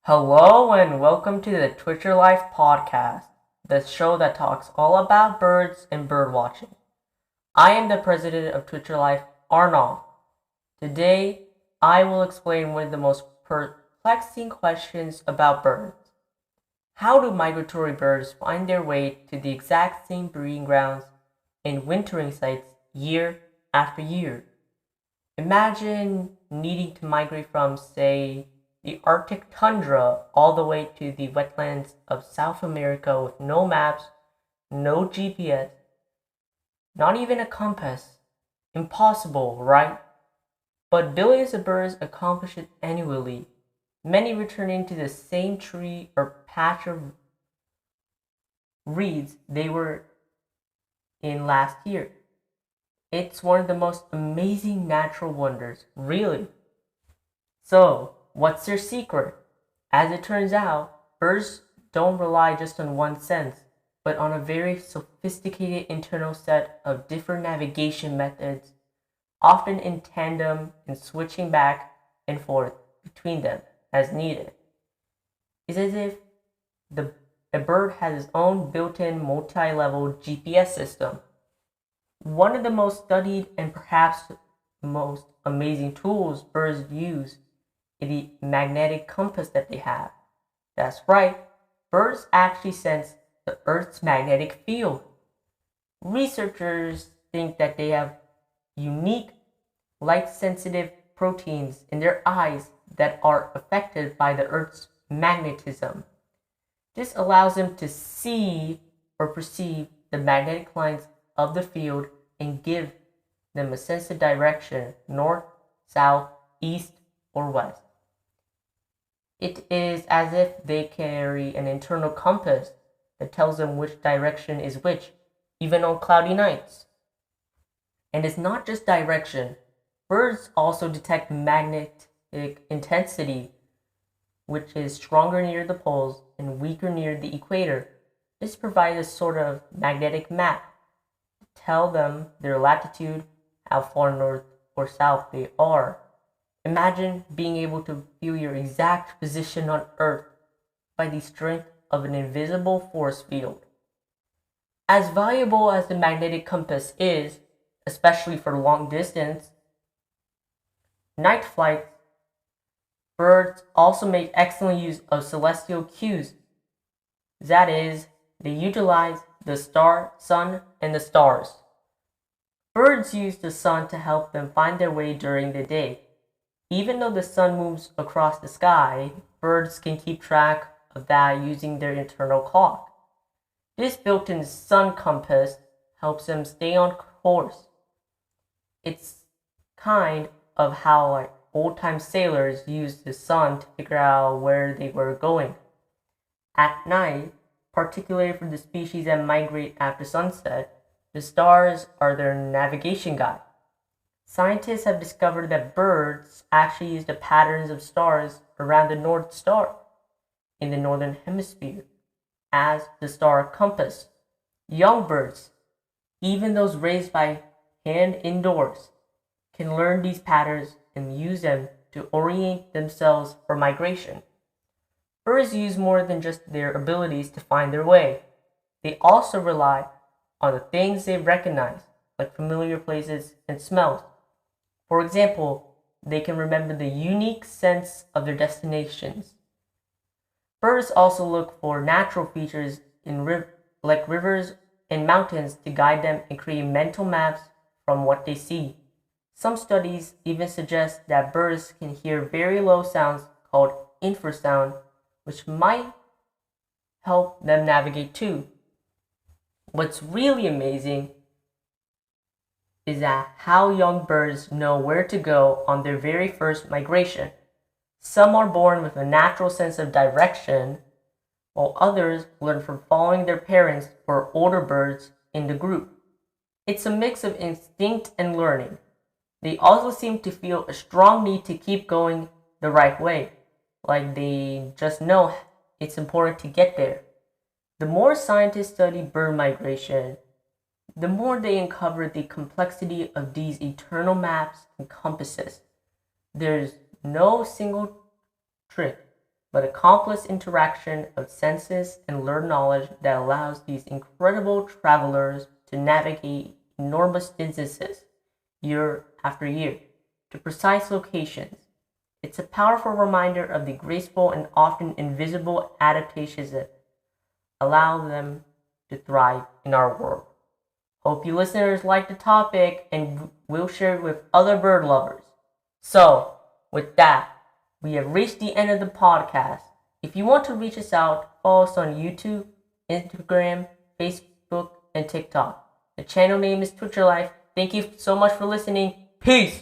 Hello and welcome to the Twitcher Life podcast, the show that talks all about birds and bird watching. I am the president of Twitcher Life, Arnav. Today, I will explain one of the most perplexing questions about birds. How do migratory birds find their way to the exact same breeding grounds and wintering sites year after year? Imagine needing to migrate from, say, the Arctic tundra all the way to the wetlands of South America with no maps, no GPS, not even a compass. Impossible, right? But billions of birds accomplish it annually, many returning to the same tree or patch of reeds they were in last year. It's one of the most amazing natural wonders, really. So, what's their secret? As it turns out, birds don't rely just on one sense, but on a very sophisticated internal set of different navigation methods, often in tandem and switching back and forth between them as needed. It's as if a bird has its own built-in multi-level GPS system. One of the most studied and perhaps most amazing tools birds use is the magnetic compass that they have. That's right, birds actually sense the Earth's magnetic field. Researchers think that they have unique light-sensitive proteins in their eyes that are affected by the Earth's magnetism. This allows them to see or perceive the magnetic lines of the field and give them a sense of direction, north, south, east, or west. It is as if they carry an internal compass that tells them which direction is which, even on cloudy nights. And it's not just direction. Birds also detect magnetic intensity, which is stronger near the poles and weaker near the equator. This provides a sort of magnetic map to tell them their latitude, how far north or south they are. Imagine being able to feel your exact position on Earth by the strength of an invisible force field. As valuable as the magnetic compass is, especially for long distance night flights, birds also make excellent use of celestial cues. That is, they utilize the sun, and the stars. Birds use the sun to help them find their way during the day. Even though the sun moves across the sky, birds can keep track of that using their internal clock. This built-in sun compass helps them stay on course. It's kind of how old-time sailors used the sun to figure out where they were going. At night, particularly for the species that migrate after sunset, the stars are their navigation guide. Scientists have discovered that birds actually use the patterns of stars around the North Star in the northern hemisphere as the star compass. Young birds, even those raised by hand indoors, can learn these patterns and use them to orient themselves for migration. Birds use more than just their abilities to find their way. They also rely on the things they recognize, like familiar places and smells. For example, they can remember the unique sense of their destinations. Birds also look for natural features like rivers and mountains to guide them and create mental maps from what they see. Some studies even suggest that birds can hear very low sounds called infrasound, which might help them navigate too. What's really amazing is that how young birds know where to go on their very first migration. Some are born with a natural sense of direction, while others learn from following their parents or older birds in the group. It's a mix of instinct and learning. They also seem to feel a strong need to keep going the right way, like they just know it's important to get there. The more scientists study bird migration, the more they uncover the complexity of these eternal maps and compasses. There's no single trick but a complex interaction of senses and learned knowledge that allows these incredible travelers to navigate enormous distances year after year to precise locations. It's a powerful reminder of the graceful and often invisible adaptations that allow them to thrive in our world. Hope you listeners like the topic and will share it with other bird lovers. So, with that, we have reached the end of the podcast. If you want to reach us out, follow us on YouTube, Instagram, Facebook, and TikTok. The channel name is Twitcher Life. Thank you so much for listening. Peace!